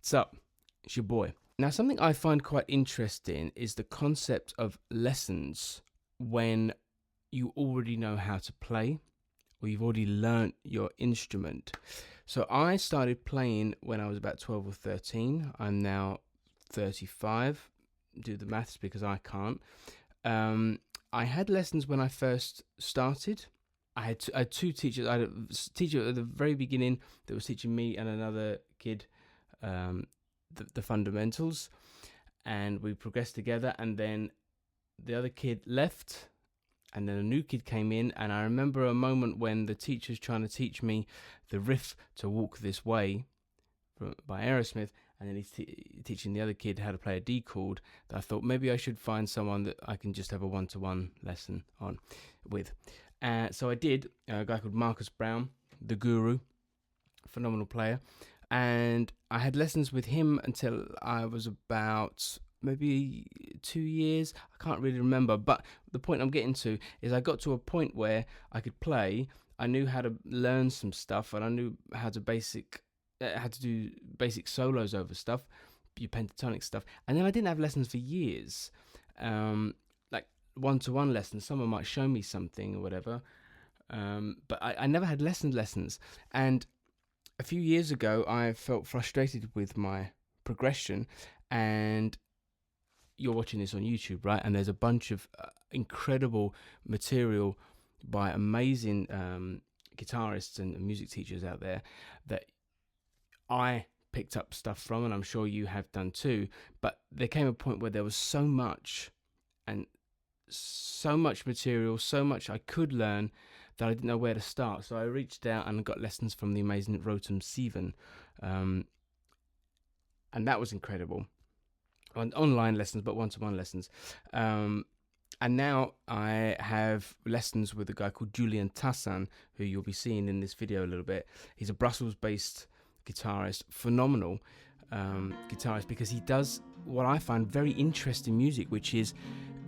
What's up? It's your boy. Now, something I find quite interesting is the concept of lessons when you already know how to play or you've already learnt your instrument. So I started playing when I was about 12 or 13. I'm now 35. Do the maths because I can't. I had lessons when I first started. I had two teachers. I had a teacher at the very beginning that was teaching me and another kid the fundamentals, and we progressed together. And then the other kid left, and then a new kid came in. And I remember a moment when the teacher's trying to teach me the riff to Walk This Way by Aerosmith, and then he's teaching the other kid how to play a D chord. That I thought maybe I should find someone that I can just have a one-to-one lesson on with. So I did. A guy called Marcus Brown, the guru, phenomenal player, and I had lessons with him until I was about maybe 2 years. I can't really remember, but the point I'm getting to is I got to a point where I could play. I knew how to learn some stuff, and I knew how to do basic solos over stuff, your pentatonic stuff. And then I didn't have lessons for years, like one-to-one lessons. Someone might show me something or whatever, but I never had lessons. And a few years ago, I felt frustrated with my progression, and you're watching this on YouTube, right? And there's a bunch of incredible material by amazing guitarists and music teachers out there that I picked up stuff from, and I'm sure you have done too. But there came a point where there was so much material, so much I could learn, that I didn't know where to start. So I reached out and got lessons from the amazing Rotem Sivan, and that was incredible. Online lessons, but one-to-one lessons. And now I have lessons with a guy called Julien Tassen, who you'll be seeing in this video a little bit. He's a Brussels-based guitarist, phenomenal guitarist, because he does what I find very interesting music, which is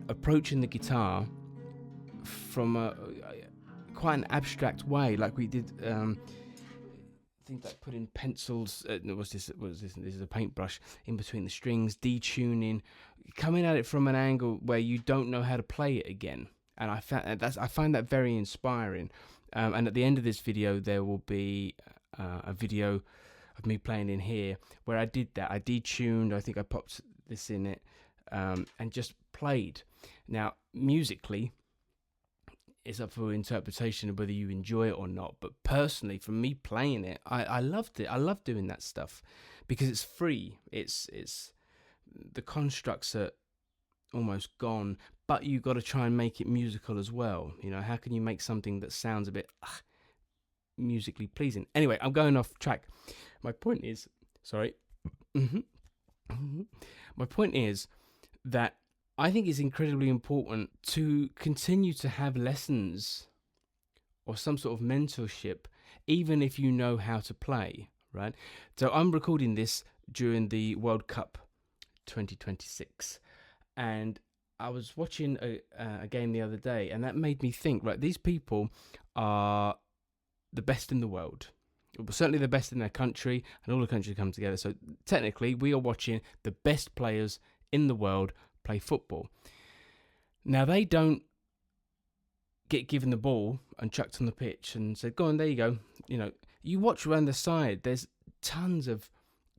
approaching the guitar from quite an abstract way, like we did things like putting pencils. This is a paintbrush in between the strings, detuning, coming at it from an angle where you don't know how to play it again. And I find that very inspiring. And at the end of this video, there will be a video of me playing in here where I did that. I detuned. I think I popped this in it and just played. Now, musically, it's up for interpretation of whether you enjoy it or not. But personally, for me playing it, I loved it. I love doing that stuff because it's free. It's the constructs are almost gone, but you got to try and make it musical as well. You know, how can you make something that sounds a bit musically pleasing? Anyway, I'm going off track. My point is, my point is that I think it's incredibly important to continue to have lessons or some sort of mentorship, even if you know how to play, right? So I'm recording this during the World Cup 2026, and I was watching a game the other day, and that made me think, right, these people are the best in the world. Well, certainly the best in their country, and all the countries come together. So technically, we are watching the best players in the world play football. Now, they don't get given the ball and chucked on the pitch and said, go on, there you go. You know, you watch around the side, there's tons of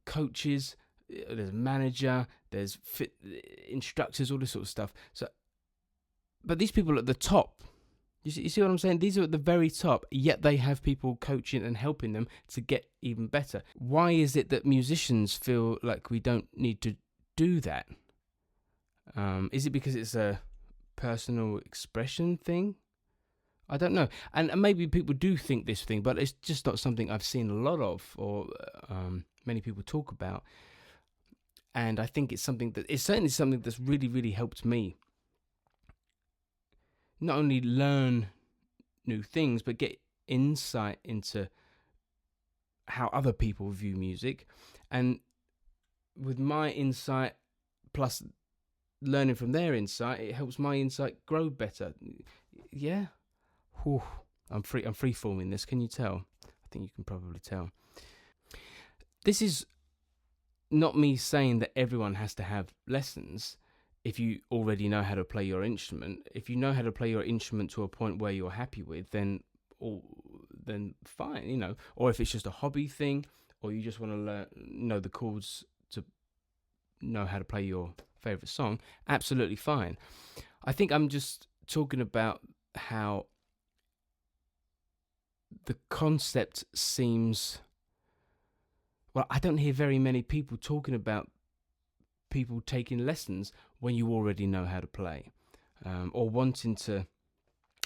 coaches, there's a manager, there's instructors, all this sort of stuff. So, but these people at the top, you see what I'm saying? These are at the very top, yet they have people coaching and helping them to get even better. Why is it that musicians feel like we don't need to do that? Is it because it's a personal expression thing? I don't know. And maybe people do think this thing, but it's just not something I've seen a lot of or many people talk about. And I think it's certainly something that's really, really helped me not only learn new things, but get insight into how other people view music. And with my insight plus learning from their insight, it helps my insight grow better. Yeah. Whew. I'm free forming this. Can you tell? I think you can probably tell. This is not me saying that everyone has to have lessons. If you already know how to play your instrument, if you know how to play your instrument to a point where you're happy with, then fine, you know. Or if it's just a hobby thing, or you just want to know the chords to know how to play your favorite song, absolutely fine. I think I'm just talking about how the concept seems, well, I don't hear very many people talking about people taking lessons when you already know how to play, or wanting to.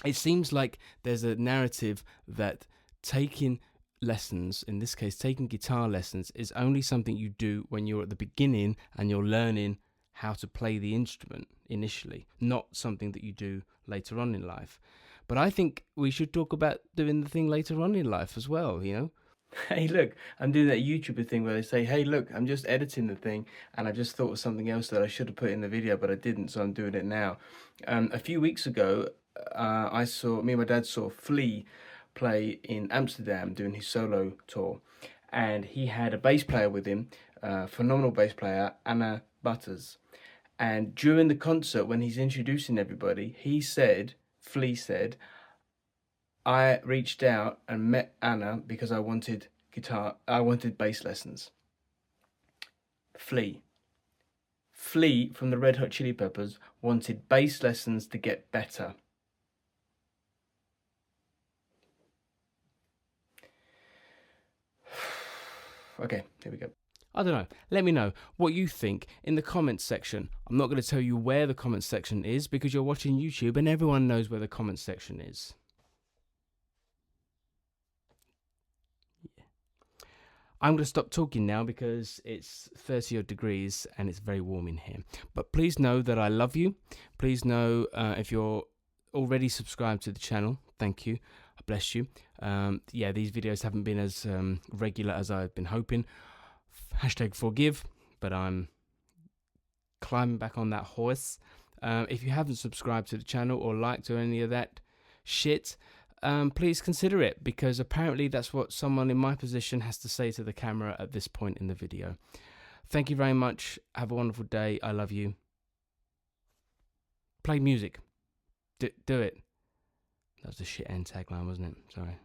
It seems like there's a narrative that taking lessons, in this case taking guitar lessons, is only something you do when you're at the beginning and you're learning how to play the instrument initially, not something that you do later on in life. But I think we should talk about doing the thing later on in life as well, you know. Hey, look, I'm doing that YouTuber thing where they say, hey, look, I'm just editing the thing and I just thought of something else that I should have put in the video, but I didn't, so I'm doing it now. A few weeks ago, me and my dad saw Flea play in Amsterdam doing his solo tour, and he had a bass player with him, phenomenal bass player, Anna Butters. And during the concert, when he's introducing everybody, Flea said, I reached out and met Anna because I wanted bass lessons. Flea from the Red Hot Chili Peppers wanted bass lessons to get better. Okay, here we go. I don't know. Let me know what you think in the comments section. I'm not going to tell you where the comments section is because you're watching YouTube and everyone knows where the comments section is. I'm going to stop talking now because it's 30 odd degrees and it's very warm in here. But please know that I love you. Please know if you're already subscribed to the channel, thank you. I bless you. These videos haven't been as regular as I've been hoping. #forgive, but I'm climbing back on that horse. If you haven't subscribed to the channel or liked or any of that shit, please consider it, because apparently that's what someone in my position has to say to the camera at this point in the video. Thank you very much. Have a wonderful day. I love you. Play music. Do it. That was the shit end tagline, wasn't it? Sorry.